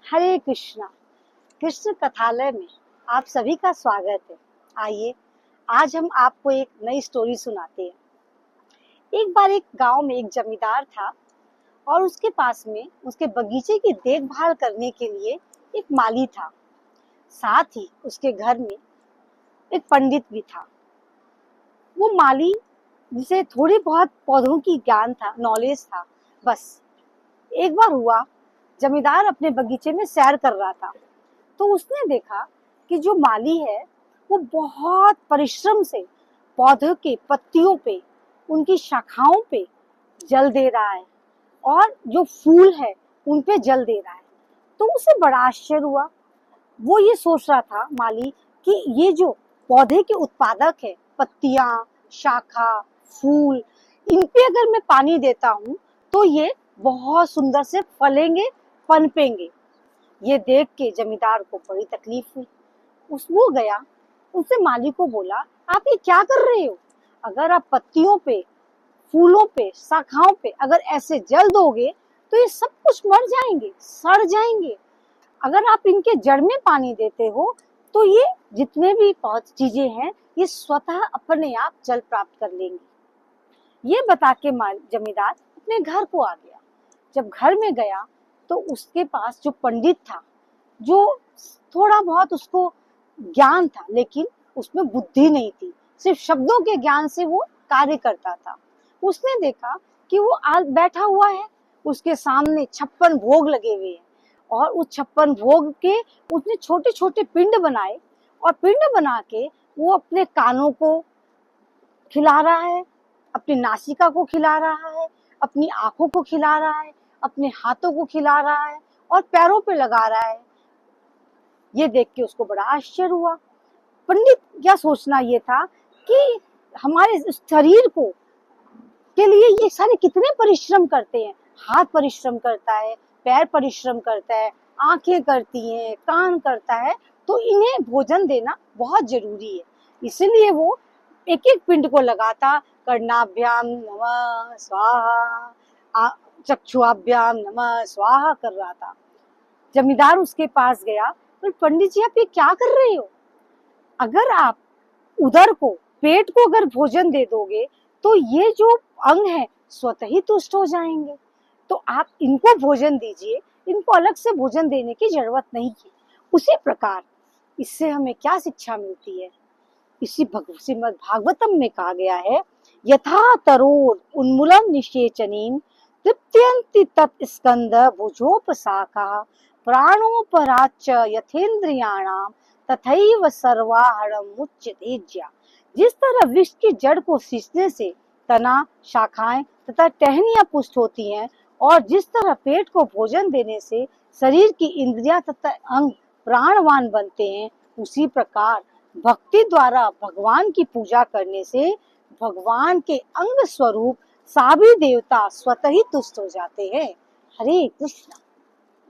हरे कृष्णा। कृष्ण कथालय में आप सभी का स्वागत है। आइए आज हम आपको एक नई स्टोरी सुनाते हैं। एक बार एक गांव में एक जमींदार था और उसके पास में उसके बगीचे की देखभाल करने के लिए एक माली था। साथ ही उसके घर में एक पंडित भी था। वो माली जिसे थोड़ी बहुत पौधों की ज्ञान था, नॉलेज था। बस एक बार हुआ, जमींदार अपने बगीचे में सैर कर रहा था तो उसने देखा कि जो माली है वो बहुत परिश्रम से पौधों के पत्तियों पे, उनकी शाखाओं पे जल दे रहा है और जो फूल है उन पे जल दे रहा है। तो उसे बड़ा आश्चर्य हुआ। वो ये सोच रहा था माली कि ये जो पौधे के उत्पादक है, पत्तियां, शाखा, फूल, इन पे अगर मैं पानी देता हूँ तो ये बहुत सुंदर से फलेंगे, पनपेंगे। ये देख के जमींदार को बड़ी तकलीफ हुई। वो गया, उससे माली को बोला, आप ये क्या कर रहे हो? अगर आप पत्तियों पे, फूलों पे, शाखाओं पे अगर ऐसे जल दोगे तो ये सब कुछ मर जाएंगे, सड़ जाएंगे। अगर आप इनके जड़ में पानी देते हो तो ये जितने भी चीजें हैं ये स्वतः अपने आप जल प्राप्त कर लेंगी। ये बता के जमींदार अपने घर को आ गया। जब घर में गया तो उसके पास जो पंडित था, जो थोड़ा बहुत उसको ज्ञान था लेकिन उसमें बुद्धि नहीं थी, सिर्फ शब्दों के ज्ञान से वो कार्य करता था। उसने देखा कि वो बैठा हुआ है, उसके सामने 56 भोग लगे हुए हैं और उस 56 भोग के उसने छोटे छोटे पिंड बनाए और पिंड बना के वो अपने कानों को खिला रहा है, अपनी नासिका को खिला रहा है, अपनी आंखों को खिला रहा है, अपने हाथों को खिला रहा है और पैरों पे लगा रहा है। ये देख के उसको बड़ा आश्चर्य हुआ। पंडित क्या सोचना ये था कि हमारे शरीर को के लिए ये सारे कितने परिश्रम करते हैं। हाथ परिश्रम करता है, पैर परिश्रम करता है, आंखें करती हैं, कान करता है, तो इन्हें भोजन देना बहुत जरूरी है। इसीलिए वो एक एक पिंड को लगाता, कर्णाभ्याम नमः स्वाहा, चक्षुआभ्याम नमः स्वाहा कर रहा था। जमींदार उसके पास गया, पर पंडित जी आप ये क्या कर रहे हो? अगर आप उदर को, पेट को अगर भोजन दे दोगे तो ये जो अंग है स्वतः ही तुष्ट हो जाएंगे। तो आप इनको भोजन दीजिए, इनको अलग से भोजन देने की जरूरत नहीं है। उसी प्रकार इससे हमें क्या शिक्षा मिलती है? इसी श्रीमद् भागवतम में कहा गया है, यथा तरोर उन्मूलन निषेचनीन तृप्यन्ति तत्स्कंद भुजोपशाखा प्राणोपराच्च यथेन्द्रियाणाम तथैव सर्वाहरम मुच्यते। जिस तरह वृक्ष की जड़ को सींचने से तना, शाखाएं तथा टहनियां पुष्ट होती हैं और जिस तरह पेट को भोजन देने से शरीर की इंद्रियां तथा अंग प्राणवान बनते हैं, उसी प्रकार भक्ति द्वारा भगवान की पूजा करने से भगवान के अंग स्वरूप सभी देवता स्वतः ही तुष्ट हो जाते हैं। हरे कृष्ण।